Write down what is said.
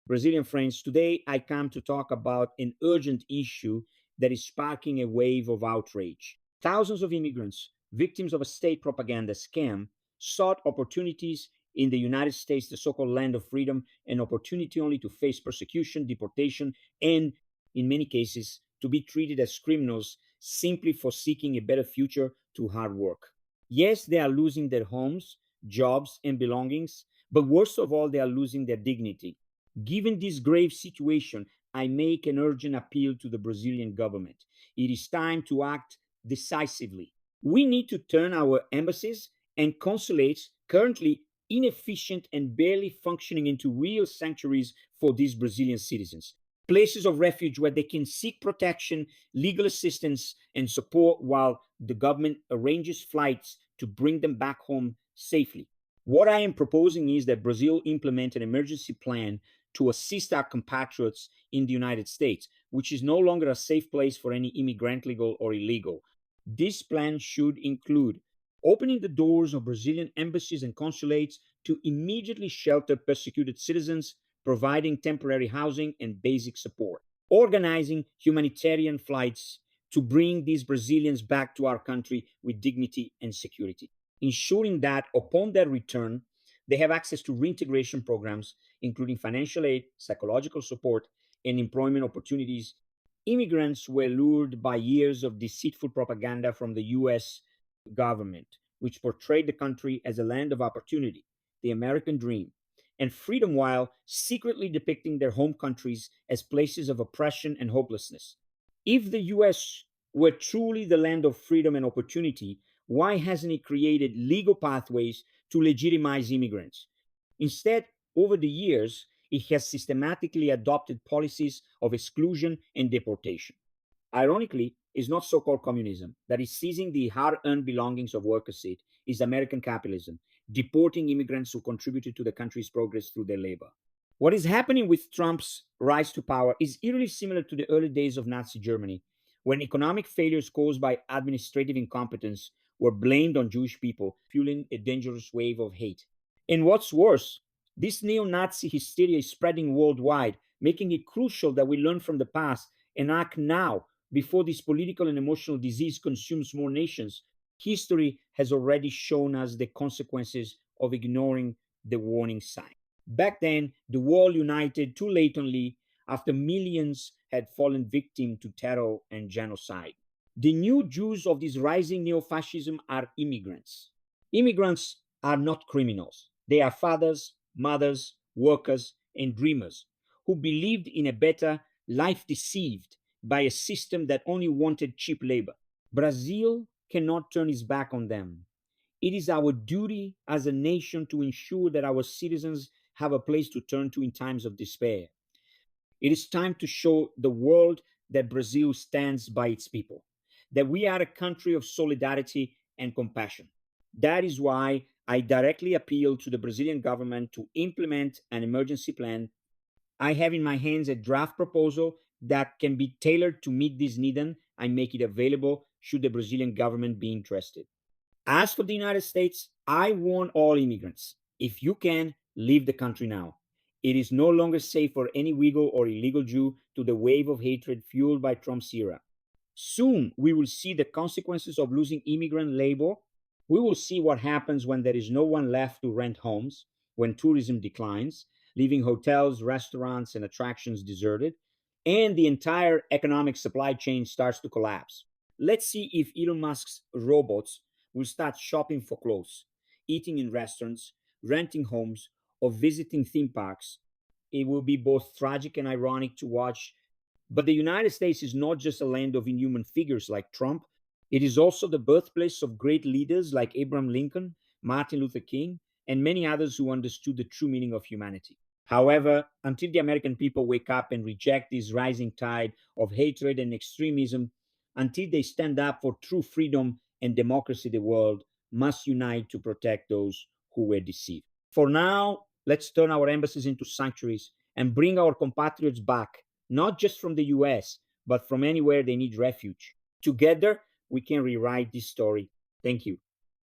Brazilian friends, today I come to talk about an urgent issue that is sparking a wave of outrage. Thousands of immigrants, victims of a state propaganda scam, sought opportunities in the United States, the so called land of freedom, an opportunity only to face persecution, deportation, and, in many cases, to be treated as criminals simply for seeking a better future through hard work. Yes, they are losing their homes, jobs, and belongings, but worst of all, they are losing their dignity. Given this grave situation, I make an urgent appeal to the Brazilian government. It is time to act decisively. We need to turn our embassies and consulates, currently inefficient and barely functioning, into real sanctuaries for these Brazilian citizens. Places of refuge where they can seek protection, legal assistance, and support while the government arranges flights to bring them back home safely. What I am proposing is that Brazil implement an emergency plan to assist our compatriots in the United States, which is no longer a safe place for any immigrant, legal or illegal. This plan should include opening the doors of Brazilian embassies and consulates to immediately shelter persecuted citizens, providing temporary housing and basic support, organizing humanitarian flights to bring these Brazilians back to our country with dignity and security, ensuring that upon their return, they have access to reintegration programs, including financial aid, psychological support, and employment opportunities. Immigrants were lured by years of deceitful propaganda from the US government, which portrayed the country as a land of opportunity, the American dream, and freedom while secretly depicting their home countries as places of oppression and hopelessness. If the US were truly the land of freedom and opportunity, why hasn't it created legal pathways to legitimize immigrants? Instead, over the years, it has systematically adopted policies of exclusion and deportation. Ironically, it's not so called communism that is seizing the hard earned belongings of workers, it is American capitalism, deporting immigrants who contributed to the country's progress through their labor. What is happening with Trump's rise to power is eerily similar to the early days of Nazi Germany, when economic failures caused by administrative incompetence were blamed on Jewish people, fueling a dangerous wave of hate. And what's worse, this neo Nazi hysteria is spreading worldwide, making it crucial that we learn from the past and act now before this political and emotional disease consumes more nations. History has already shown us the consequences of ignoring the warning sign. Back then, the world united too lately after millions had fallen victim to terror and genocide. The new Jews of this rising neo fascism are immigrants. Immigrants are not criminals, they are fathers, mothers, workers, and dreamers who believed in a better life deceived by a system that only wanted cheap labor. Brazil cannot turn its back on them. It is our duty as a nation to ensure that our citizens have a place to turn to in times of despair. It is time to show the world that Brazil stands by its people, that we are a country of solidarity and compassion. That is why I directly appeal to the Brazilian government to implement an emergency plan. I have in my hands a draft proposal that can be tailored to meet this need, and I make it available should the Brazilian government be interested. As for the United States, I warn all immigrants, if you can, leave the country now. It is no longer safe for any legal or illegal Jew to the wave of hatred fueled by Trump's era. Soon we will see the consequences of losing immigrant labor. We will see what happens when there is no one left to rent homes, when tourism declines, leaving hotels, restaurants, and attractions deserted, and the entire economic supply chain starts to collapse. Let's see if Elon Musk's robots will start shopping for clothes, eating in restaurants, renting homes, or visiting theme parks. It will be both tragic and ironic to watch. But the United States is not just a land of inhuman figures like Trump, it is also the birthplace of great leaders like Abraham Lincoln, Martin Luther King, and many others who understood the true meaning of humanity. However, until the American people wake up and reject this rising tide of hatred and extremism, until they stand up for true freedom and democracy, the world must unite to protect those who were deceived. For now, let's turn our embassies into sanctuaries and bring our compatriots back, not just from the US, but from anywhere they need refuge. Together, we can rewrite this story. Thank you.